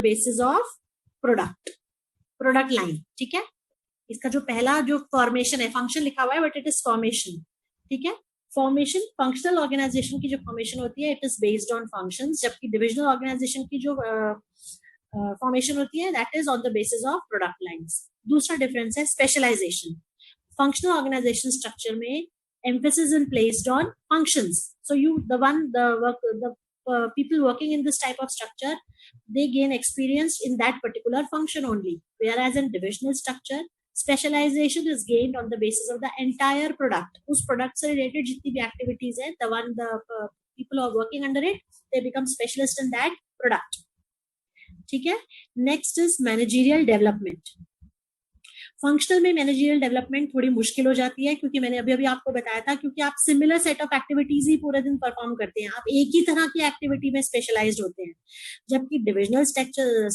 Basis of product line. ठीक है, इसका जो पहला जो फॉर्मेशन है, फंक्शन लिखा हुआ है बट इट इज फॉर्मेशन. ठीक है, फॉर्मेशन फंक्शनल ऑर्गेनाइजेशन की जो फॉर्मेशन होती है it is based on functions, जबकि डिविजनल ऑर्गेनाइजेशन की जो फॉर्मेशन होती है that is on the basis of product lines. दूसरा डिफरेंस है स्पेशलाइजेशन. फंक्शनल ऑर्गेनाइजेशन स्ट्रक्चर में emphasis is placed on functions. So the people working in this type of structure, they gain experience in that particular function only. Whereas in divisional structure, specialization is gained on the basis of the entire product. उस product से related जितनी भी activities है, the people who are working under it, they become specialist in that product. ठीक है. Next is managerial development. Functional में managerial development थोड़ी मुश्किल हो जाती है, क्योंकि मैंने अभी अभी आपको बताया था, क्योंकि आप सिमिलर सेट ऑफ एक्टिविटीज ही पूरे दिन परफॉर्म करते हैं, आप एक ही तरह की एक्टिविटी में स्पेशलाइज्ड होते हैं. जबकि डिविजनल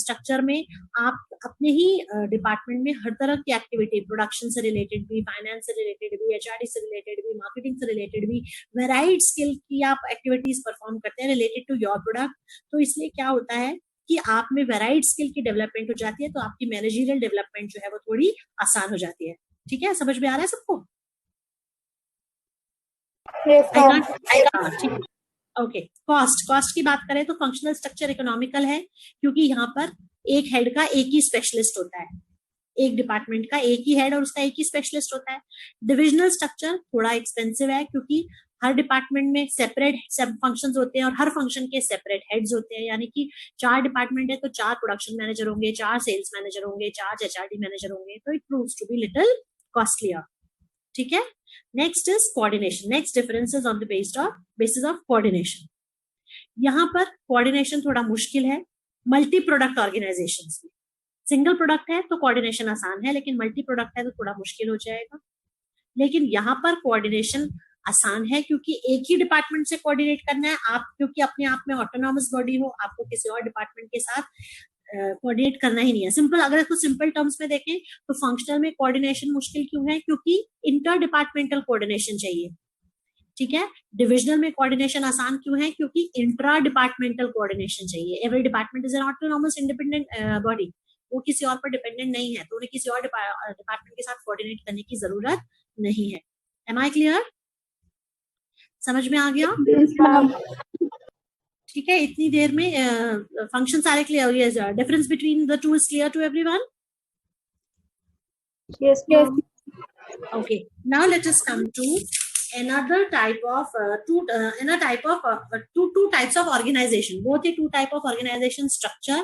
स्ट्रक्चर में आप अपने ही डिपार्टमेंट में हर तरह की एक्टिविटी, प्रोडक्शन से रिलेटेड भी, फाइनेंस से रिलेटेड भी, एचआरडी से रिलेटेड भी, मार्केटिंग से रिलेटेड भी, वेराइड स्किल की आप एक्टिविटीज परफॉर्म करते हैं रिलेटेड टू योर प्रोडक्ट. तो इसलिए क्या होता है कि आप में वेराइड स्किल की डेवलपमेंट हो जाती है, तो आपकी मैनेजरियल डेवलपमेंट जो है वो थोड़ी आसान हो जाती है. ठीक है, समझ में आ रहा है सबको? ओके. कॉस्ट की बात करें तो फंक्शनल स्ट्रक्चर इकोनॉमिकल है, क्योंकि यहाँ पर एक हेड का एक ही स्पेशलिस्ट होता है, एक डिपार्टमेंट का एक ही हेड और उसका एक ही स्पेशलिस्ट होता है. डिविजनल स्ट्रक्चर थोड़ा एक्सपेंसिव है, क्योंकि हर डिपार्टमेंट में सेपरेट सब फंक्शंस होते हैं और हर फंक्शन के सेपरेट हेड्स होते हैं. यानी कि 4 डिपार्टमेंट है तो 4 प्रोडक्शन मैनेजर होंगे, 4 सेल्स मैनेजर होंगे, 4 एचआरडी मैनेजर होंगे, तो it proves to be little costlier. ठीक है. Next is coordination. Next difference is on the basis of coordination. यहाँ पर कोऑर्डिनेशन थोड़ा मुश्किल है मल्टी प्रोडक्ट ऑर्गेनाइजेशन में. सिंगल प्रोडक्ट है तो कोऑर्डिनेशन आसान है, लेकिन मल्टी प्रोडक्ट है तो थोड़ा मुश्किल हो जाएगा. लेकिन यहाँ पर कोऑर्डिनेशन आसान है, क्योंकि एक ही डिपार्टमेंट से कोऑर्डिनेट करना है आप, क्योंकि अपने आप में ऑटोनॉमस बॉडी हो, आपको किसी और डिपार्टमेंट के साथ कोऑर्डिनेट करना ही नहीं है. सिंपल, अगर इसको सिंपल टर्म्स में देखें तो फंक्शनल में कोऑर्डिनेशन मुश्किल क्यों है? क्योंकि इंटर डिपार्टमेंटल कोऑर्डिनेशन चाहिए. ठीक है. डिविजनल में कोऑर्डिनेशन आसान क्यों है? क्योंकि इंट्रा डिपार्टमेंटल कोऑर्डिनेशन चाहिए. Every department is an autonomous independent body, वो किसी और पर डिपेंडेंट नहीं है, तो उन्हें किसी और डिपार्टमेंट के साथ कोऑर्डिनेट करने की जरूरत नहीं है. Am I clear? समझ में आ गया? ठीक है. इतनी देर में फंक्शन सारे क्लियर हो गए. Difference between the two is clear to everyone? Yes, yes. Okay. Now let us come to another type of two types of organization. Both the two type of organization structure.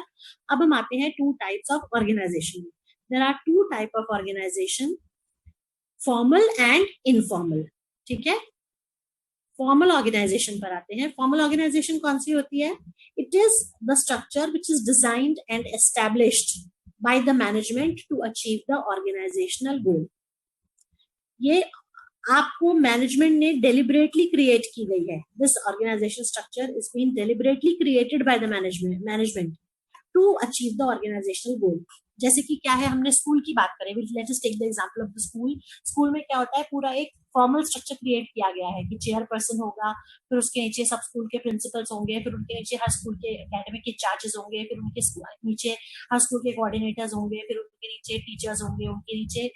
अब हम आते हैं two types of organization. There are two type of organization, formal and informal. ठीक है. Formal organisation पर आते हैं. Formal organisation कौन सी होती है? It is the structure which is designed and established by the management to achieve the organisational goal. ये आपको मैनेजमेंट ने डेलिबरेटली क्रिएट की गई है. This organisation structure is been deliberately created by the management to achieve the organisational goal. जैसे कि क्या है, हमने स्कूल की बात करें, let us take the example of the school. School में क्या होता है, पूरा एक फॉर्मल स्ट्रक्चर क्रिएट किया गया है कि चेयरपर्सन होगा, फिर उसके नीचे सब स्कूल के प्रिंसिपल्स होंगे, फिर उनके नीचे हर स्कूल के एकेडमिक इंचार्जेस होंगे, फिर उनके नीचे हर स्कूल के कोऑर्डिनेटर्स होंगे, फिर उनके नीचे टीचर्स होंगे, उनके नीचे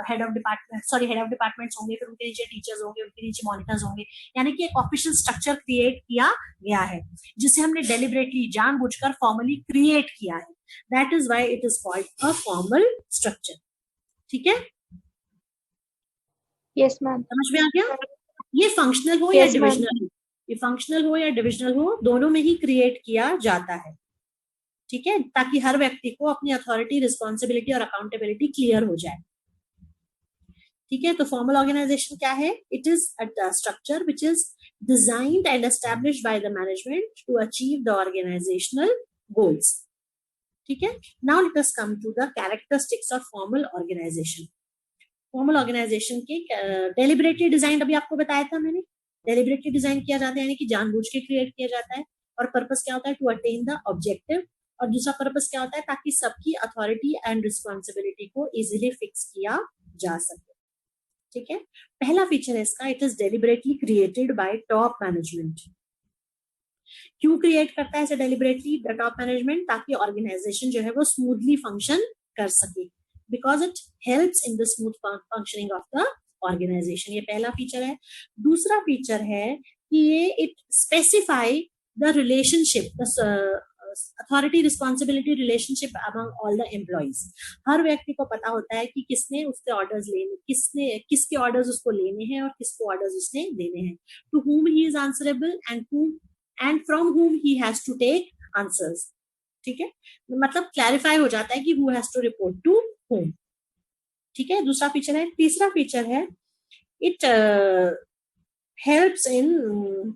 हेड ऑफ डिपार्टमेंट्स होंगे, फिर उनके नीचे टीचर्स होंगे, उनके नीचे मॉनिटर्स होंगे. यानी कि एक ऑफिशियल स्ट्रक्चर क्रिएट किया गया है, जिसे हमने डेलिबरेटली जानबूझकर फॉर्मली क्रिएट किया है. That is why it is called a formal structure. ठीक है. Yes, ma'am. समझ में आ गया? ये फंक्शनल हो या डिविजनल हो, ये फंक्शनल हो या डिविजनल हो, दोनों में ही क्रिएट किया जाता है. ठीक है, ताकि हर व्यक्ति को अपनी अथॉरिटी, रिस्पॉन्सिबिलिटी और अकाउंटेबिलिटी क्लियर हो जाए. ठीक है. तो फॉर्मल ऑर्गेनाइजेशन क्या है? It is a structure which is designed and established by the management to achieve the organisational goals. ठीक है. Now let us come to the characteristics of formal organisation. Formal organisation के deliberately design, अभी आपको बताया था मैंने, deliberately design किया जाता है, यानी कि जानबूझ के क्रिएट किया जाता है. और पर्पस क्या होता है? To attain the objective. और दूसरा पर्पस क्या होता है? ताकि सबकी अथॉरिटी एंड रिस्पॉन्सिबिलिटी को इजीली फिक्स किया जा सके. ठीक है. पहला फीचर है इसका, it is deliberately created by top management. क्यों क्रिएट करता है ऐसे डेलिबरेटली द टॉप मैनेजमेंट, ताकि ऑर्गेनाइजेशन जो है वो स्मूथली फंक्शन कर सके, because it helps in the smooth functioning of the organisation. ये पहला फीचर है। दूसरा फीचर है कि ये it specify the relationship, authority responsibility relationship among all the employees. हर व्यक्ति को पता होता है कि किसने उसके ऑर्डर्स लेने, किसके ऑर्डर्स उसको लेने हैं और किसको ऑर्डर्स उसने देने हैं, to whom he is answerable and from whom he has to take answers। ठीक है, मतलब क्लैरिफाई हो जाता है कि who has to report to whom। ठीक है, दूसरा फीचर है। तीसरा फीचर है it helps in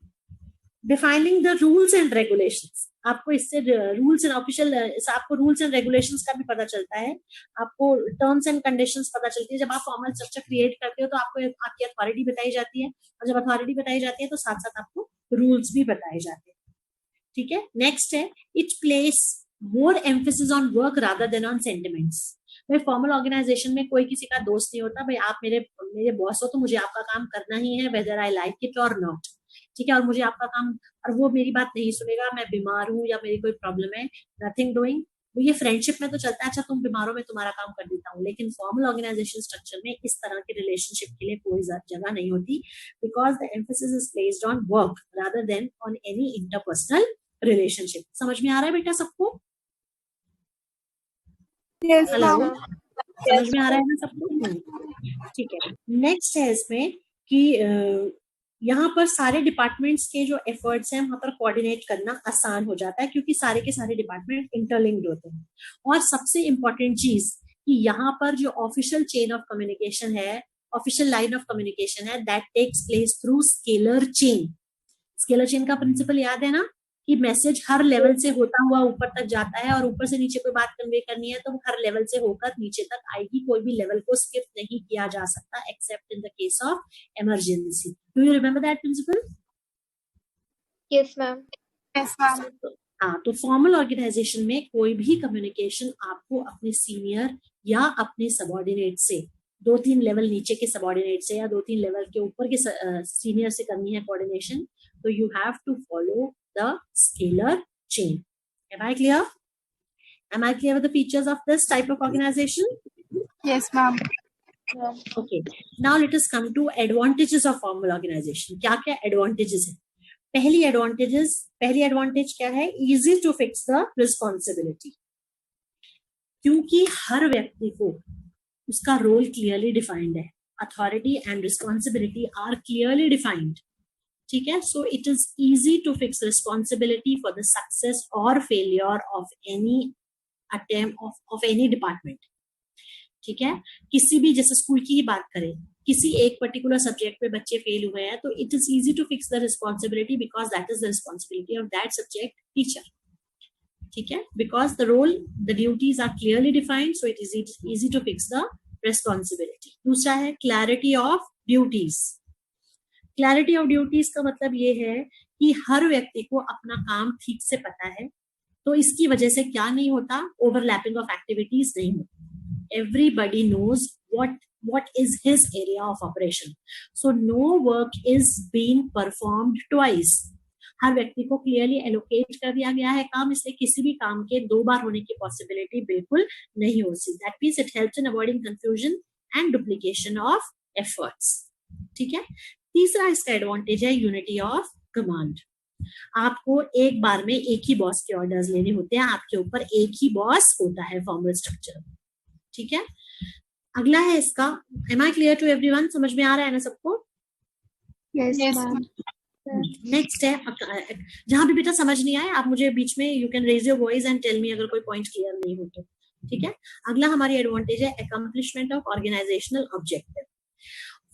defining the rules and regulations. आपको इससे रूल्स एंड ऑफिशियल, आपको रूल्स एंड रेगुलेशंस का भी पता चलता है, आपको टर्म्स एंड कंडीशंस पता चलती है। जब आप फॉर्मल स्ट्रक्चर क्रिएट करते हो तो आपको आपकी अथॉरिटी बताई जाती है, और जब अथॉरिटी बताई जाती है तो साथ साथ आपको रूल्स भी बताए जाते हैं। ठीक है, नेक्स्ट है it place more emphasis on work rather than on sentiments. भाई फॉर्मल ऑर्गेनाइजेशन में कोई किसी का दोस्त नहीं होता, भाई आप मेरे बॉस हो तो मुझे आपका काम करना ही है, वेदर आई लाइक इट और नॉट। ठीक है, और मुझे आपका काम, और वो मेरी बात नहीं सुनेगा, मैं बीमार हूँ या मेरी कोई प्रॉब्लम है, नथिंग डूइंग। वो ये फ्रेंडशिप में तो चलता है, अच्छा तुम बीमार हो मैं तुम्हारा काम कर देता हूँ, लेकिन फॉर्मल ऑर्गेनाइजेशन स्ट्रक्चर में इस तरह के रिलेशनशिप के लिए कोई जगह नहीं होती, because the emphasis is placed on work rather than on any interpersonal relationship. समझ में आ रहा है बेटा सबको? हेलो, समझ में आ रहा है ना सबको? ठीक है, नेक्स्ट है इसमें कि यहाँ पर सारे डिपार्टमेंट्स के जो एफर्ट्स हैं वहां पर कोऑर्डिनेट करना आसान हो जाता है, क्योंकि सारे के सारे डिपार्टमेंट इंटरलिंक्ड होते हैं। और सबसे इंपॉर्टेंट चीज कि यहाँ पर जो ऑफिशियल चेन ऑफ कम्युनिकेशन है, ऑफिशियल लाइन ऑफ कम्युनिकेशन है, that takes place through scalar chain. Scalar chain का प्रिंसिपल याद है ना, कि मैसेज हर लेवल से होता हुआ ऊपर तक जाता है, और ऊपर से नीचे कोई बात कन्वे करनी है तो हर लेवल से होकर नीचे तक आएगी, कोई भी लेवल को स्किप नहीं किया जा सकता except in the case of emergency. Do you remember that principle? Yes ma'am. Yes ma'am. हाँ, तो फॉर्मल ऑर्गेनाइजेशन में कोई भी कम्युनिकेशन आपको अपने सीनियर या अपने सबऑर्डिनेट से, 2-3 लेवल नीचे के सबऑर्डिनेट से या 2-3 लेवल के ऊपर के सीनियर से करनी है कोऑर्डिनेशन, तो you have to follow the scalar chain. Am I clear? Am I clear with the features of this type of organization? Yes ma'am. Okay, now let us come to advantages of formal organization. क्या क्या advantages है? पहली advantage क्या है? Easy to fix the responsibility. क्योंकि हर व्यक्ति को उसका रोल क्लियरली डिफाइंड है, authority and responsibility are clearly defined. ठीक है, so it is easy to fix responsibility for the success और failure of any attempt of any department. ठीक है, किसी भी, जैसे स्कूल की ही बात करें, किसी एक पर्टिकुलर सब्जेक्ट में बच्चे फेल हुए हैं तो it is easy to fix the responsibility because that is the responsibility of that subject teacher. ठीक है, because the role, the duties are clearly defined, so it is easy to fix the responsibility. दूसरा है clarity of duties. Clarity of duties का मतलब ये है कि हर व्यक्ति को अपना काम ठीक से पता है, तो इसकी वजह से क्या नहीं होता, ओवरलैपिंग ऑफ एक्टिविटीज नहीं होती। Everybody knows what is his area of operation, so no work is being performed twice। हर व्यक्ति को क्लियरली एलोकेट कर दिया गया है काम, इसलिए किसी भी काम के 2 बार होने की पॉसिबिलिटी बिल्कुल नहीं होती। That means it helps in avoiding confusion and duplication of efforts. ठीक है, तीसरा इसका एडवांटेज है यूनिटी ऑफ कमांड। आपको एक बार में एक ही बॉस के ऑर्डर्स लेने होते हैं, आपके ऊपर एक ही बॉस होता है फॉर्मल स्ट्रक्चर। ठीक है, अगला है इसका, am I clear to everyone? समझ में आ रहा है ना सबको? Yes ma'am. नेक्स्ट है, जहां भी बेटा समझ नहीं आए आप मुझे बीच में, you can raise your voice and tell me अगर कोई पॉइंट क्लियर नहीं हो तो। ठीक है, अगला हमारी एडवांटेज है accomplishment of organizational objective.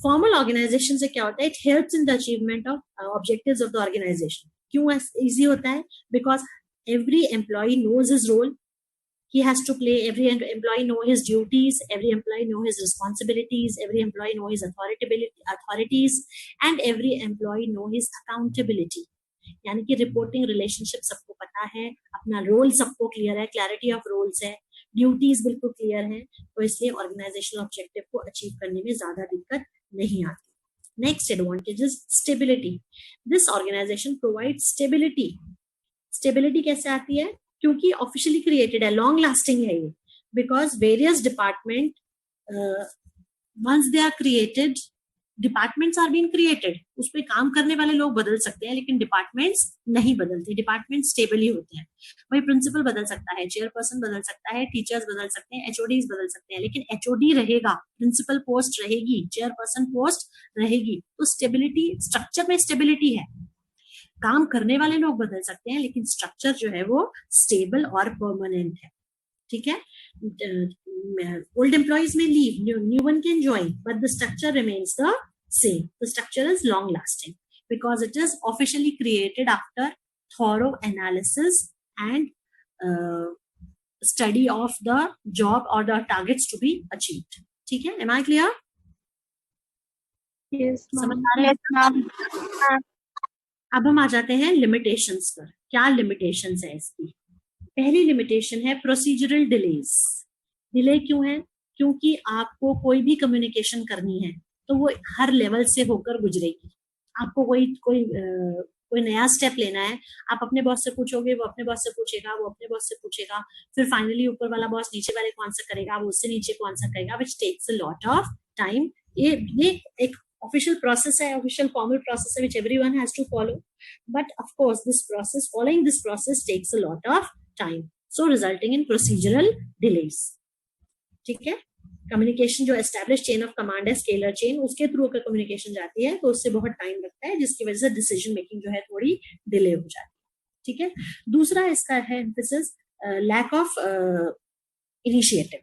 Formal organization से क्या होता है, it helps in the achievement of objectives of the organization. क्यों इजी होता है? Because every employee knows his role, he has to play, every employee know his duties, every employee know his responsibilities, every employee know his authorities, and every employee know his accountability। यानी कि reporting relationship सबको पता है, अपना role सबको clear है, clarity of roles है, duties बिल्कुल क्लियर है, तो इसलिए ऑर्गेनाइजेशनल ऑब्जेक्टिव को अचीव करने में ज्यादा दिक्कत नहीं आती। Next advantage is stability. This organization provides stability. Stability कैसे आती है? क्योंकि ऑफिशियली क्रिएटेड है, लॉन्ग लास्टिंग है ये, because various department once they are created, departments are being created, उस पर काम करने वाले लोग बदल सकते हैं लेकिन डिपार्टमेंट्स नहीं बदलते, डिपार्टमेंट स्टेबल ही होते हैं। वही प्रिंसिपल बदल सकता है, चेयरपर्सन बदल सकता है, टीचर्स बदल सकते हैं, एचओडीज बदल सकते हैं, लेकिन एचओडी रहेगा, प्रिंसिपल पोस्ट रहेगी, चेयरपर्सन पोस्ट रहेगी। तो स्टेबिलिटी, स्ट्रक्चर में स्टेबिलिटी है। काम करने वाले लोग बदल सकते हैं लेकिन स्ट्रक्चर जो है वो स्टेबल और परमानेंट है। ठीक है, old employees may leave, new one can join, but the structure remains the same. The structure is long lasting because it is officially created after thorough analysis and study of the job or the targets to be achieved. ठीक है, am I clear? Yes, समझ ma'am. आ रहा है? Yes, ma'am. अब हम आ जाते हैं limitations पर। क्या लिमिटेशंस है इसकी? पहली लिमिटेशन है प्रोसीजरल डिलेज। डिले क्यों है? क्योंकि आपको कोई भी कम्युनिकेशन करनी है तो वो हर लेवल से होकर गुजरेगी। आपको कोई नया स्टेप लेना है, आप अपने बॉस से पूछोगे, वो अपने बॉस से पूछेगा, वो अपने बॉस से पूछेगा, फिर फाइनली ऊपर वाला बॉस नीचे वाले को आंसर करेगा, वो उससे नीचे को आंसर करेगा, which takes a lot of time. ये एक ऑफिशियल प्रोसेस है, ऑफिशियल फॉर्मल प्रोसेस है which everyone has to follow, but of course following this process takes a lot of time, so resulting in procedural delays. ठीक है, communication जो establish chain of command है, scalar chain, उसके through अगर communication जाती है तो उससे बहुत टाइम लगता है, जिसकी वजह से डिसीजन मेकिंग जो है थोड़ी डिले हो जाती है। ठीक है, दूसरा इसका है emphasis lack of initiative.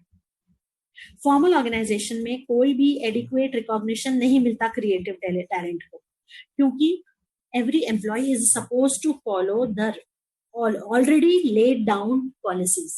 Formal organization में कोई भी एडिक्वेट रिकॉग्निशन नहीं मिलता क्रिएटिव टैलेंट को, क्योंकि every employee is suppose to follow the already laid down policies.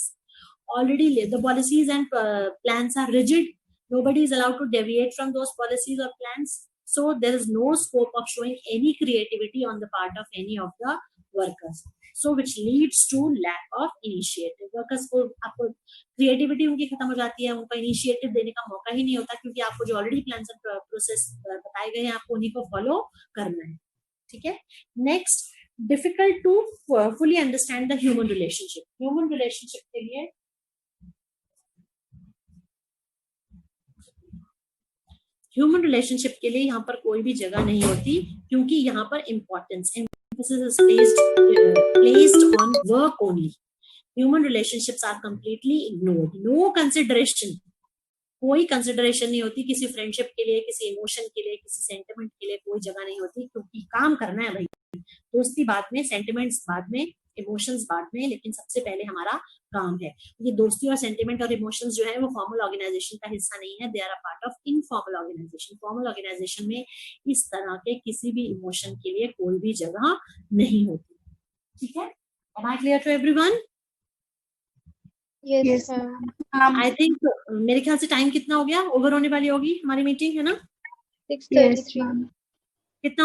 The policies and plans are rigid. Nobody is allowed to deviate from those policies or plans. So there is no scope of showing any creativity on the part of any of the workers. So which leads to lack of initiative. Workers को आपको creativity उनकी खत्म हो जाती है, उनको initiative देने का मौका ही नहीं होता, क्योंकि आपको जो already plans and process बताए गए हैं आपको उन्हीं को follow करना है। ठीक है, next, difficult to fully understand the human relationship. Human relationship के लिए यहाँ पर कोई भी जगह नहीं होती, क्योंकि यहाँ पर emphasis is placed on work only. Human relationships are completely ignored. No consideration, कोई कंसिडरेशन नहीं होती किसी फ्रेंडशिप के लिए, किसी इमोशन के लिए, किसी सेंटिमेंट के लिए कोई जगह नहीं होती, क्योंकि काम करना है भाई। दोस्ती बाद में, सेंटिमेंट्स बाद में, इमोशंस बाद में, लेकिन सबसे पहले हमारा काम है। ये दोस्ती और सेंटिमेंट और इमोशंस जो है वो फॉर्मल ऑर्गेनाइजेशन का हिस्सा नहीं है, they are a part of informal organization. Formal organization में इस तरह के किसी भी इमोशन के लिए कोई भी जगह नहीं होती। ठीक है, am I clear to everyone? Yes, ma'am. I think मेरे ख्याल से टाइम कितना हो गया, ओवर होने वाली होगी हमारी मीटिंग, है ना? 6:33. कितना